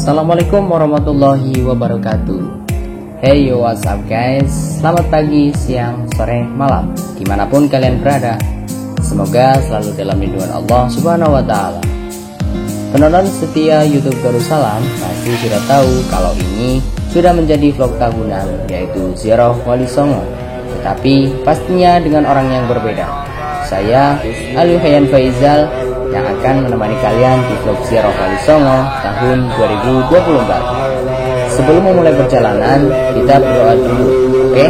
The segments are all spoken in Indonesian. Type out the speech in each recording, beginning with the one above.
Assalamualaikum warahmatullahi wabarakatuh. Hey yo, what's up guys? Selamat pagi, siang, sore, malam, dimanapun kalian berada. Semoga selalu dalam lindungan Allah Subhanahu wa Ta'ala. Penonton setia YouTube Darussalam pasti sudah tahu kalau ini sudah menjadi vlog tahunan, yaitu Ziarah Wali Songo. Tetapi pastinya dengan orang yang berbeda. Saya Ali Hayan Faizal yang akan menemani kalian di vlog Ziarah Wali Songo tahun 2024. Sebelum memulai perjalanan, kita berdoa dulu, oke?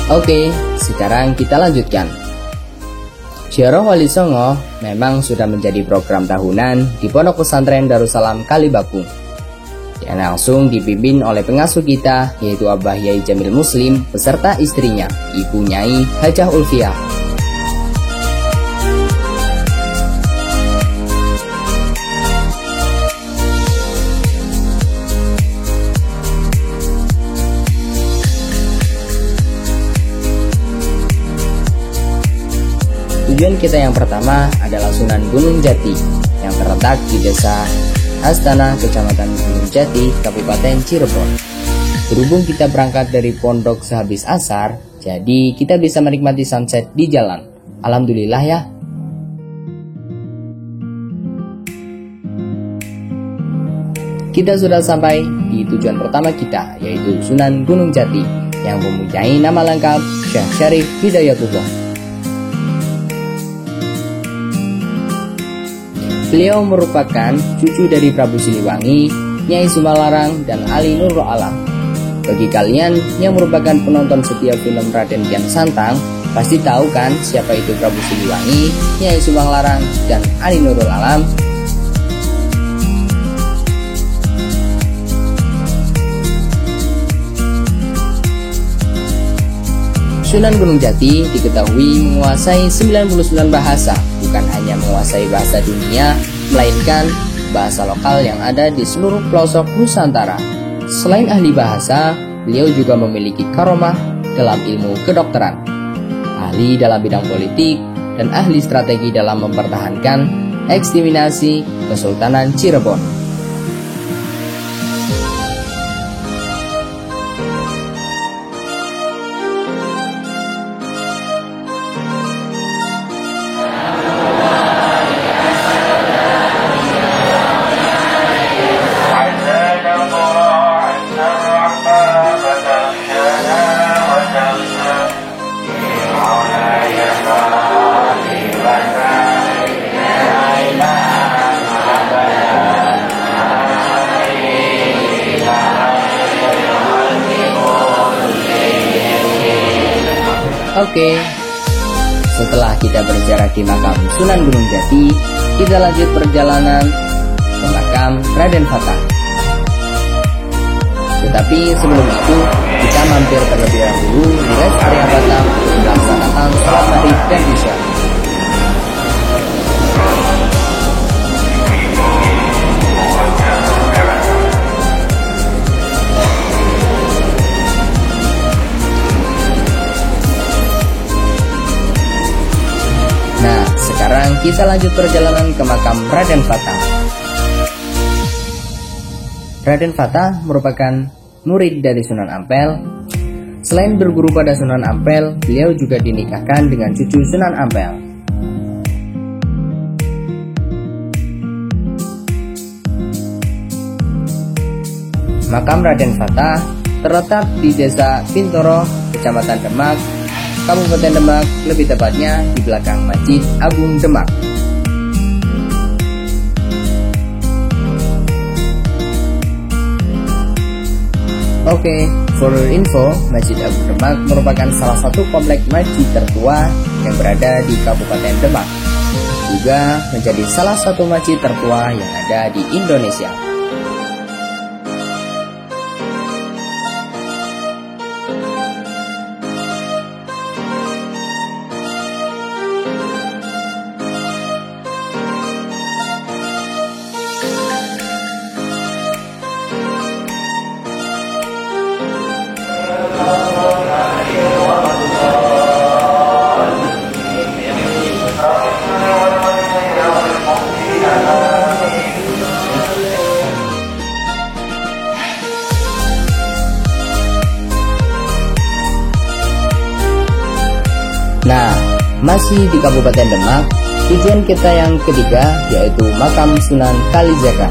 Oke, sekarang kita lanjutkan. Ziarah Wali Songo memang sudah menjadi program tahunan di Pondok Pesantren Darussalam Kalibakung yang langsung dipimpin oleh pengasuh kita, yaitu Abah Yai Jamil Muslim beserta istrinya, Ibu Nyai Hajah Ulfiah. Tujuan kita yang pertama adalah Sunan Gunung Jati yang terletak di Desa Astana, Kecamatan Gunung Jati, Kabupaten Cirebon. Berhubung kita berangkat dari pondok sehabis asar, jadi kita bisa menikmati sunset di jalan. Alhamdulillah ya. Kita sudah sampai di tujuan pertama kita, yaitu Sunan Gunung Jati yang mempunyai nama lengkap Syekh Syarif Hidayatullah. Beliau merupakan cucu dari Prabu Siliwangi, Nyai Sumbanglarang, dan Ali Nurul Alam. Bagi kalian yang merupakan penonton setia film Raden Kian Santang, pasti tahu kan siapa itu Prabu Siliwangi, Nyai Sumbanglarang, dan Ali Nurul Alam? Sunan Gunung Jati diketahui menguasai 99 bahasa, bukan hanya menguasai bahasa dunia, melainkan bahasa lokal yang ada di seluruh pelosok Nusantara. Selain ahli bahasa, beliau juga memiliki karomah dalam ilmu kedokteran, ahli dalam bidang politik, dan ahli strategi dalam mempertahankan eksterminasi Kesultanan Cirebon. Oke, setelah kita berziarah di makam Sunan Gunung Jati, kita lanjut perjalanan ke makam Raden Fatah. Tetapi sebelum itu, kita mampir terlebih dahulu di rest area Batam untuk melaksanakan sholat maghrib dan isya. Sekarang kita lanjut perjalanan ke makam Raden Fatah. Raden Fatah merupakan murid dari Sunan Ampel. Selain berguru pada Sunan Ampel, beliau juga dinikahkan dengan cucu Sunan Ampel. Makam Raden Fatah terletak di Desa Pintoro, Kecamatan Demak, Kabupaten Demak, lebih tepatnya di belakang Masjid Agung Demak. Oke, for info, Masjid Abu Demak merupakan salah satu komplek masjid tertua yang berada di Kabupaten Demak. Juga menjadi salah satu masjid tertua yang ada di Indonesia. Nah, masih di Kabupaten Demak, tujuan kita yang ketiga yaitu Makam Sunan Kalijaga.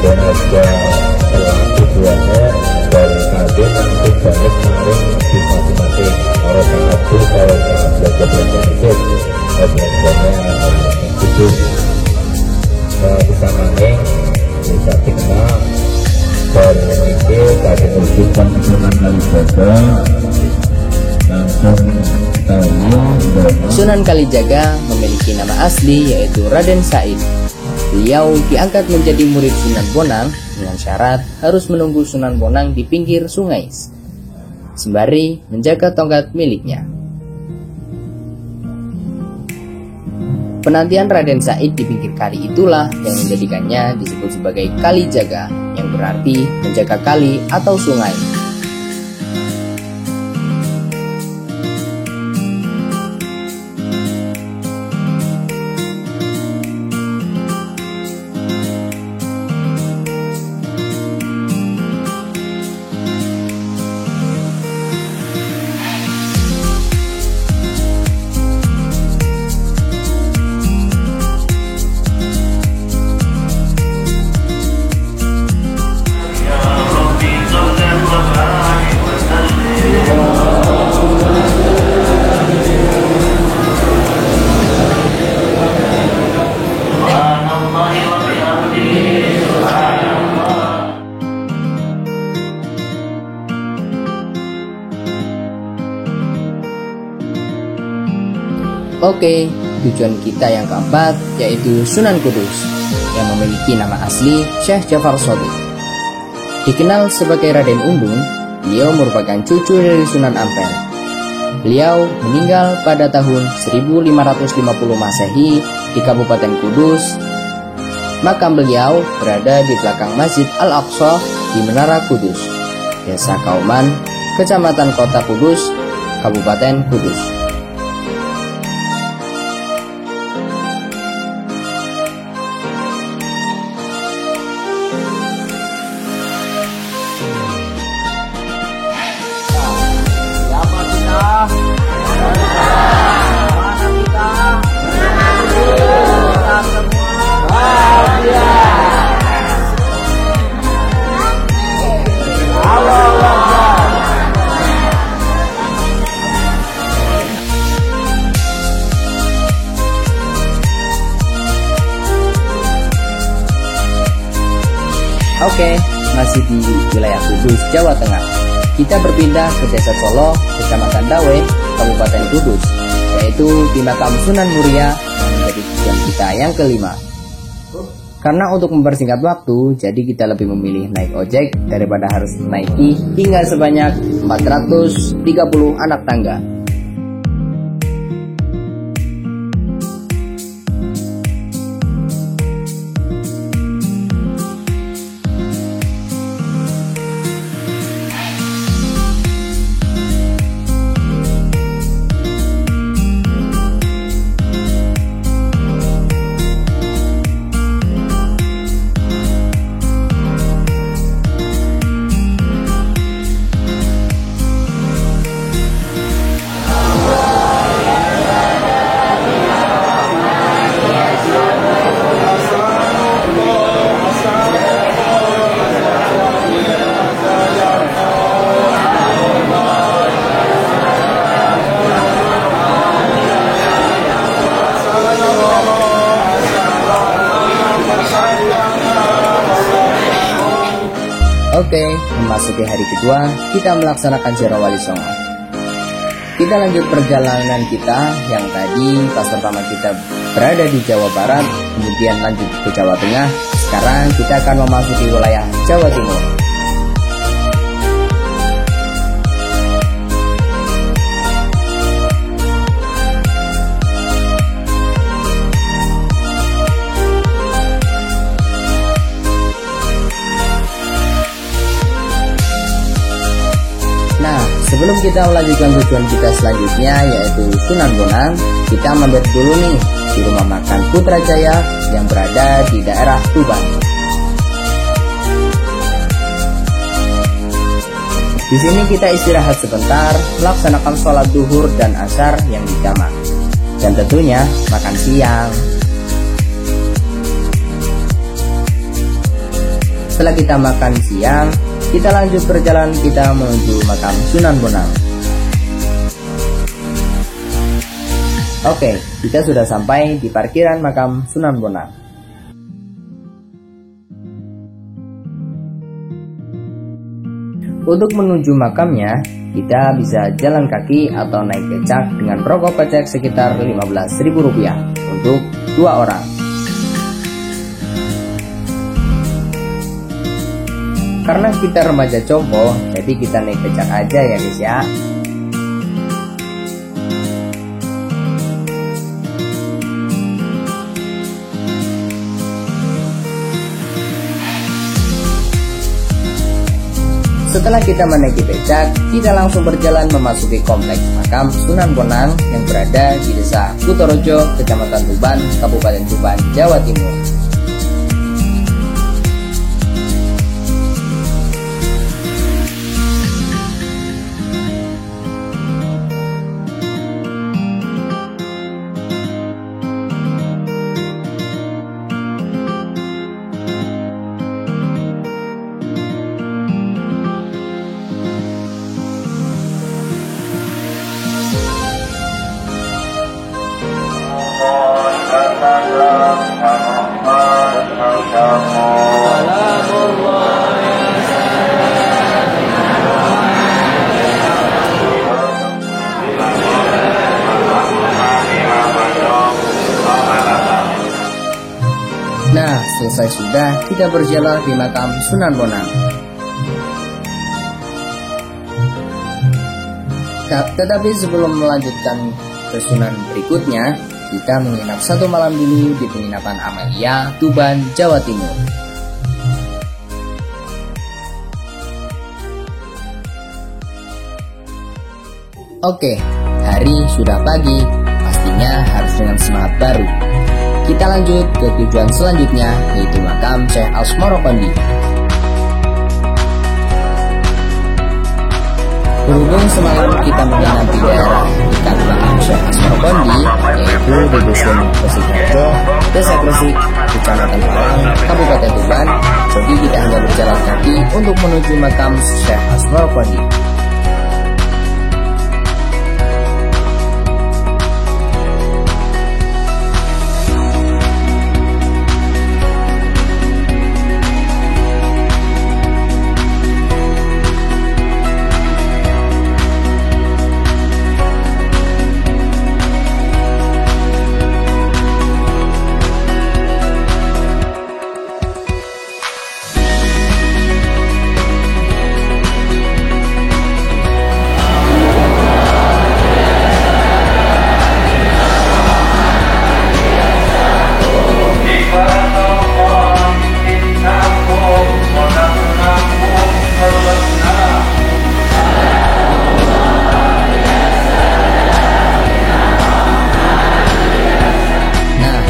Dan ada tujuannya dari tadi nanti balik kemarin di masing-masing orang satu kalau belajar itu belajarnya khusus bisa maning bisa dikenal dan ini tadi merupakan Sunan Kalijaga langsung Sunan Kalijaga memiliki nama asli yaitu Raden Said. Beliau diangkat menjadi murid Sunan Bonang dengan syarat harus menunggu Sunan Bonang di pinggir sungai, sembari menjaga tongkat miliknya. Penantian Raden Said di pinggir kali itulah yang menjadikannya disebut sebagai Kalijaga, yang berarti menjaga kali atau sungai. Oke, tujuan kita yang keempat yaitu Sunan Kudus yang memiliki nama asli Syekh Jafar Shadiq. Dikenal sebagai Raden Undung, beliau merupakan cucu dari Sunan Ampel. Beliau meninggal pada tahun 1550 Masehi di Kabupaten Kudus. Makam beliau berada di belakang Masjid Al-Aqsa di Menara Kudus, Desa Kauman, Kecamatan Kota Kudus, Kabupaten Kudus. Oke, masih di wilayah Kudus, Jawa Tengah. Kita berpindah ke Desa Solo, Kecamatan Dawe, Kabupaten Kudus, yaitu di Makam Sunan Muria yang menjadi tujuan kita yang kelima. Karena untuk mempersingkat waktu, jadi kita lebih memilih naik ojek daripada harus menaiki hingga sebanyak 430 anak tangga. Oke, memasuki hari kedua, kita melaksanakan ziarah Wali Songo. Kita lanjut perjalanan kita yang tadi pas pertama kita berada di Jawa Barat, kemudian lanjut ke Jawa Tengah. Sekarang kita akan memasuki wilayah Jawa Timur. Sebelum kita melanjutkan tujuan kita selanjutnya yaitu Sunan Bonang, kita mampir dulu nih di rumah makan Putrajaya yang berada di daerah Tuban. Di sini kita istirahat sebentar, melaksanakan sholat duhur dan asar yang dijamak, dan tentunya makan siang. Setelah kita makan siang, kita lanjut perjalanan kita menuju makam Sunan Bonang. Oke, kita sudah sampai di parkiran makam Sunan Bonang. Untuk menuju makamnya, kita bisa jalan kaki atau naik becak dengan rokok kocek sekitar Rp15.000 untuk 2 orang. Karena kita remaja combo, jadi kita naik becak aja ya guys ya. Setelah kita menaiki becak, kita langsung berjalan memasuki kompleks makam Sunan Bonang yang berada di Desa Kutorojo, Kecamatan Tuban, Kabupaten Tuban, Jawa Timur. Nah, selesai sudah, kita berjalan di makam Sunan Bonang. Tetapi sebelum melanjutkan ke Sunan berikutnya, kita menginap 1 malam dulu di penginapan Amalia, Tuban, Jawa Timur. Oke, hari sudah pagi, pastinya harus dengan semangat baru. Kita lanjut ke tujuan selanjutnya, yaitu makam Syekh Asmorokondi. Berhubung semalam kita menginap di daerah dekat makam Syekh Asmorokondi, yaitu di Dusun Kresiharjo, Desa Kresik, Kecamatan Palang, Kabupaten Tuban, jadi kita hanya berjalan kaki untuk menuju makam Syekh Asmorokondi.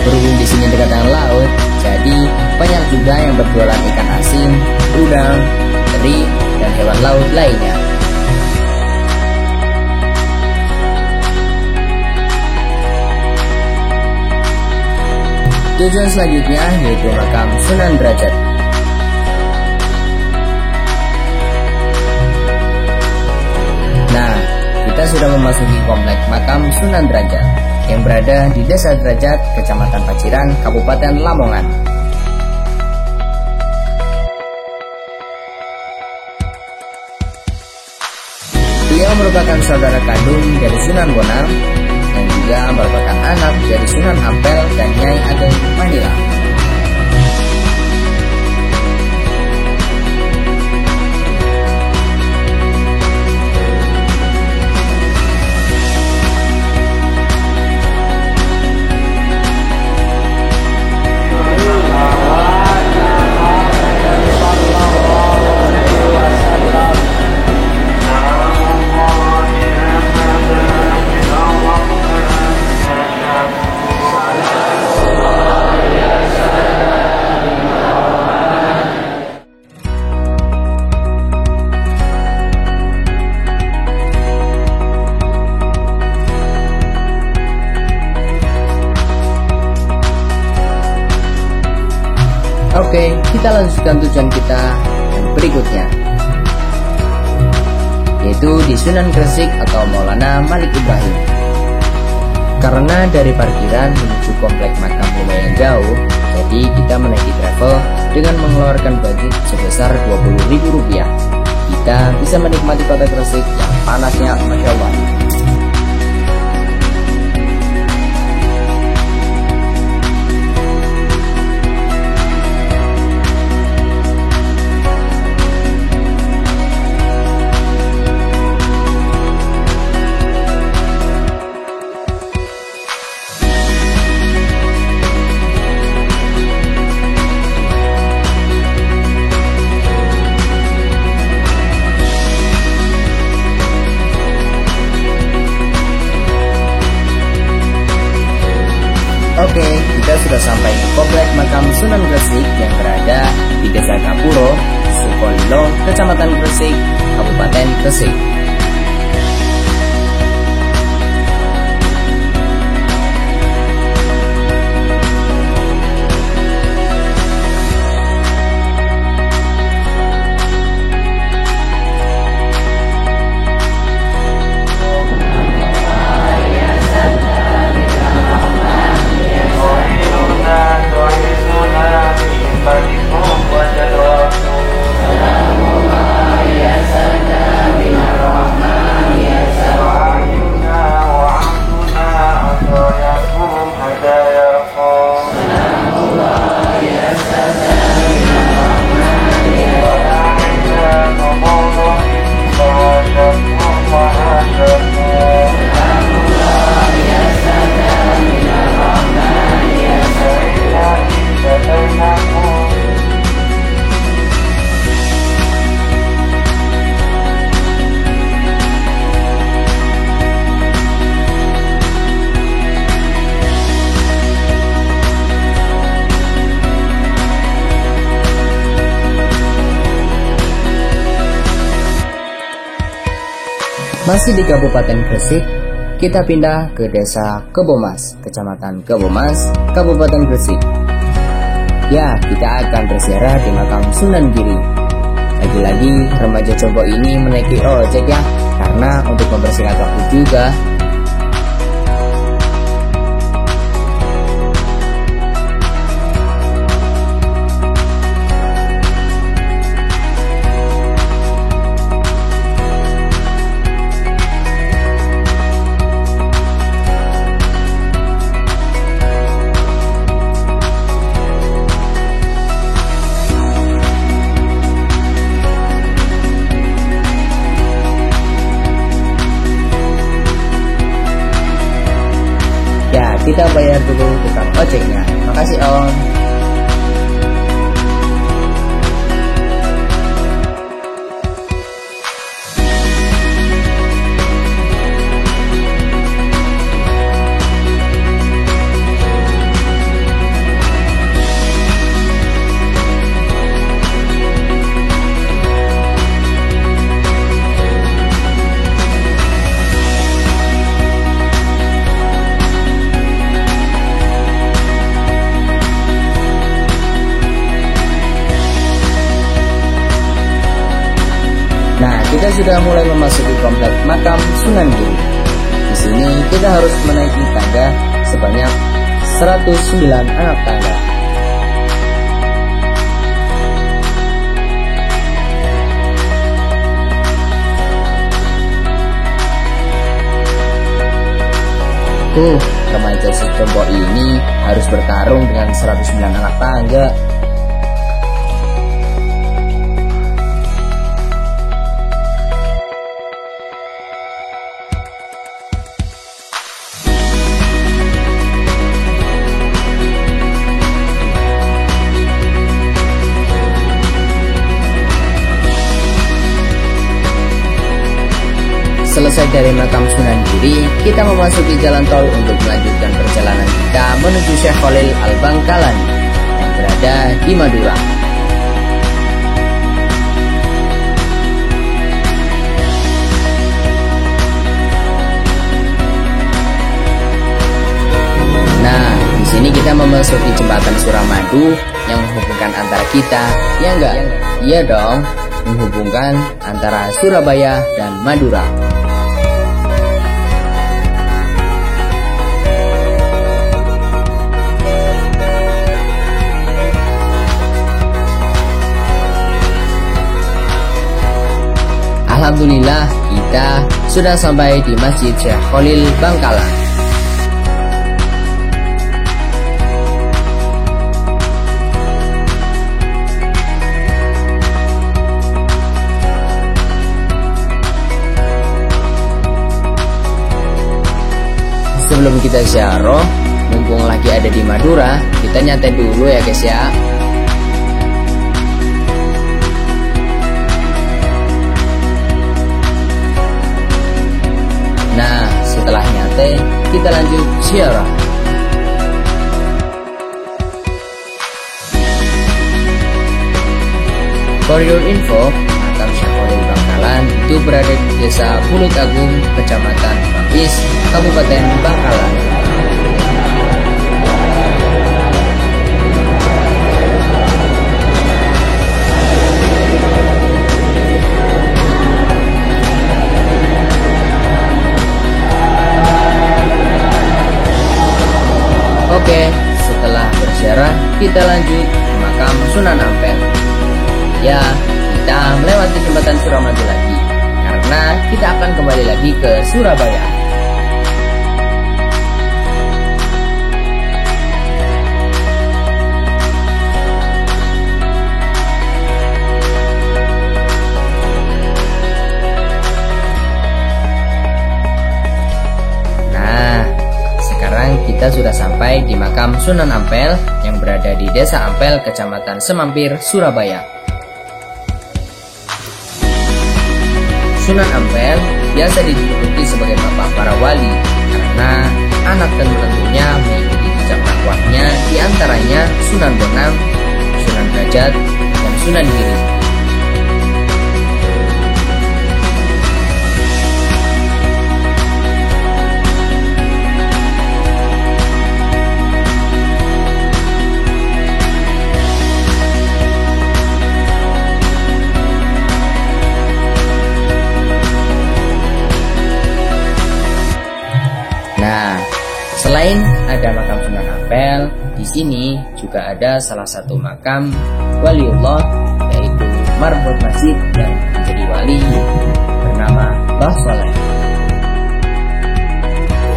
Berhubung di sini dekat dengan laut, jadi banyak juga yang berjualan ikan asin, udang, teri, dan hewan laut lainnya. Tujuan selanjutnya yaitu makam Sunan Derajat. Nah, kita sudah memasuki komplek makam Sunan Derajat yang berada di Desa Derajat, Kecamatan Paciran, Kabupaten Lamongan. merupakan saudara kandung dari Sunan Bonang, yang juga merupakan anak dari Sunan Ampel dan Nyai Ageng Manila. Oke, kita lanjutkan tujuan kita yang berikutnya, yaitu di Sunan Gresik atau Maulana Malik Ibrahim. Karena dari parkiran menuju komplek makam lumayan jauh, jadi kita menaiki travel dengan mengeluarkan budget sebesar Rp20.000. Kita bisa menikmati kota Gresik yang panasnya Masya Allah. Oke, kita sudah sampai di komplek makam Sunan Gresik yang berada di Desa Kapuro, Sukolilo, Kecamatan Gresik, Kabupaten Gresik. Masih di Kabupaten Gresik, kita pindah ke Desa Kebomas, Kecamatan Kebomas, Kabupaten Gresik. Ya, kita akan berziarah di makam Sunan Giri. Lagi-lagi remaja coba ini menaiki ojek ya, karena untuk membersihkan waktu juga. Kita bayar dulu tukang ojeknya. Makasih Om. Kita sudah mulai memasuki komplek makam Sunan Giri. Di sini kita harus menaiki tangga sebanyak 109 anak tangga. Remaja secombo ini harus bertarung dengan 109 anak tangga. Selesai dari makam Sunan Giri, kita memasuki jalan tol untuk melanjutkan perjalanan kita menuju Syekh Khalil Al-Bangkalani yang berada di Madura. Nah, di sini kita memasuki jembatan Suramadu yang menghubungkan antara kita, ya enggak? Iya dong, menghubungkan antara Surabaya dan Madura. Alhamdulillah, kita sudah sampai di Masjid Syekh Khalil Bangkalan. Sebelum kita ziarah, mumpung lagi ada di Madura, kita nyantai dulu ya guys ya. Nah, setelah nyantai, kita lanjut ziarah. For your info, makam Syekh Khalil Bangkalan itu berada di Desa Pulut Agung, Kecamatan Mampis, Kabupaten Bangkalan. Oke, setelah berziarah, kita lanjut ke makam Sunan Ampel. Ya, kita melewati jembatan Suramadu lagi, karena kita akan kembali lagi ke Surabaya. Kita sudah sampai di makam Sunan Ampel yang berada di Desa Ampel, Kecamatan Semampir, Surabaya. Sunan Ampel biasa dijuluki sebagai bapak para wali karena anak dan menantunya mengikuti jejak dakwahnya, diantaranya Sunan Bonang, Sunan Derajat, dan Sunan Giri. Selain ada makam Sunan Ampel, di sini juga ada salah satu makam waliullah, yaitu marbot masjid yang menjadi wali bernama Mbah Soleh.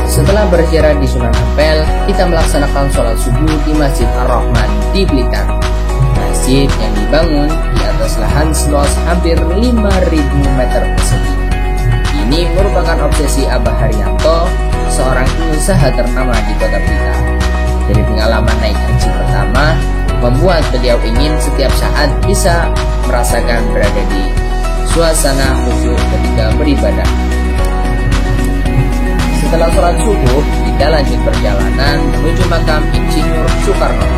Setelah berziarah di Sunan Ampel, kita melaksanakan sholat subuh di Masjid Ar-Rahman di Blitar. Masjid yang dibangun di atas lahan seluas hampir 5.000 meter persegi. Ini merupakan obsesi Abah Haryanto, seorang pengusaha ternama di kota Blitar. Dari pengalaman naik haji pertama, membuat beliau ingin setiap saat bisa merasakan berada di suasana khusyuk ketika beribadah. Setelah sholat subuh, kita lanjut perjalanan menuju makam Insinyur Soekarno.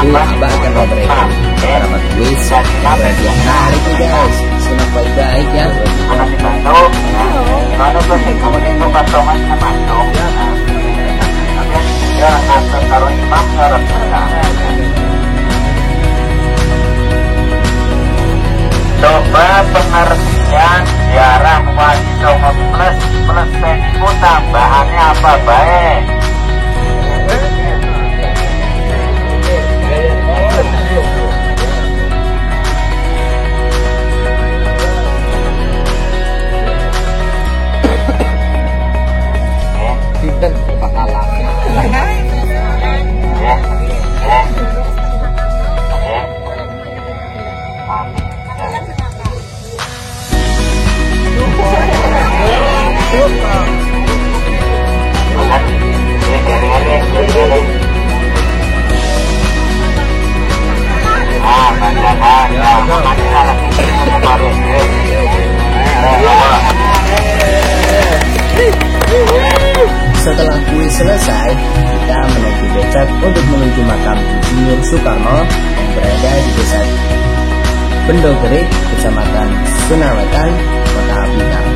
Itu Abah akan memberikan beberapa kuis yang menarik nih guys. Simak baik-baik ya. Coba pengertian jarang wali songo plus itu tambahannya apa baik? Setelah kuis selesai, kita menaiki becak untuk menuju makam Insinyur Soekarno yang berada di desa Bendogerik, Kecamatan Sunawetan, Kota Blitar.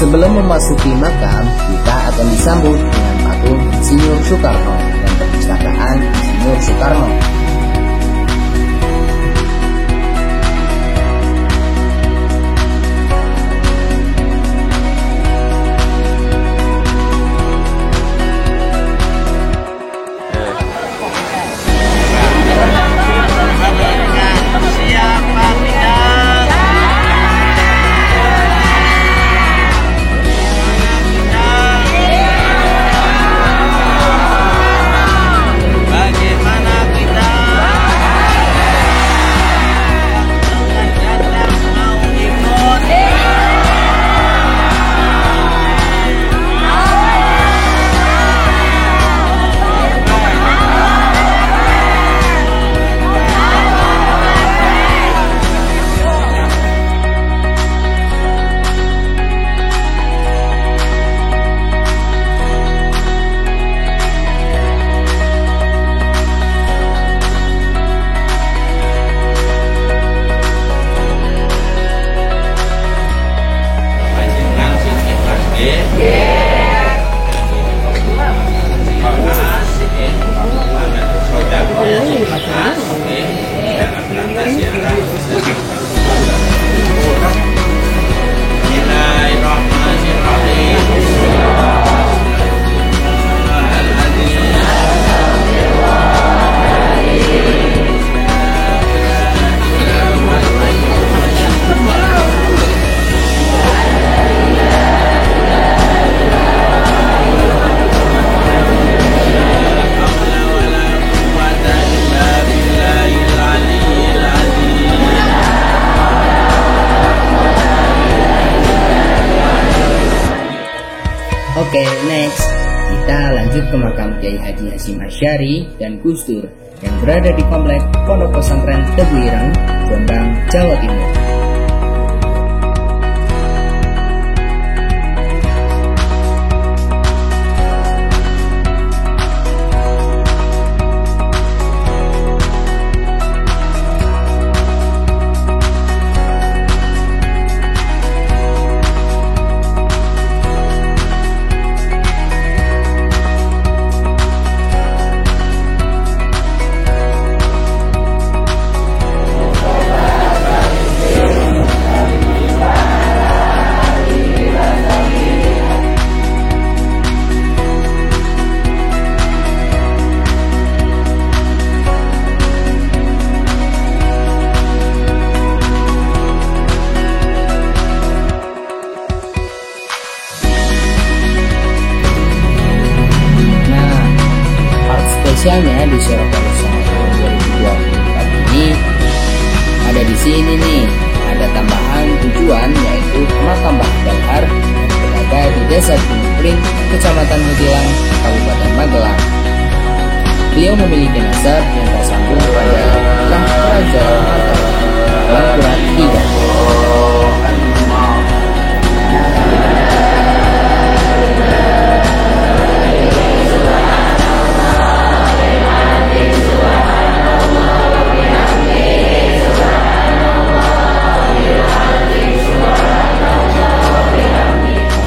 Sebelum memasuki makam, kita akan disambut dengan patung Insinyur Soekarno dan perpustakaan Insinyur Soekarno. Oke, next kita lanjut ke makam Kiai Haji Hasyim Asy'ari dan Gus Dur yang berada di komplek Pondok Pesantren Tebu Ireng, Jombang, Jawa Timur. Spesialnya di Surah Al-Isra tahun 2024 ini ada di sini nih, ada tambahan tujuan yaitu makam Mbah Dahar yang berada berada di Desa Gunung Pring, Kecamatan Mutilang, Kabupaten Magelang. Beliau memiliki nasab yang tersambung pada Raja Al-Quran 3.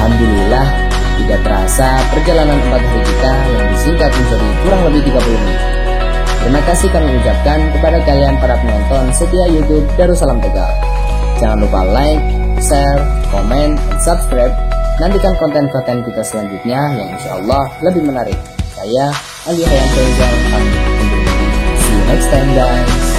Alhamdulillah, tidak terasa perjalanan 4 hari kita yang disingkat menjadi kurang lebih 30 menit. Terima kasih kami ucapkan kepada kalian para penonton setia YouTube Darussalam Tegal. Jangan lupa like, share, komen, dan subscribe. Nantikan konten-konten kita selanjutnya yang insya Allah lebih menarik. Saya Ali Hayam Faizal. See you next time guys.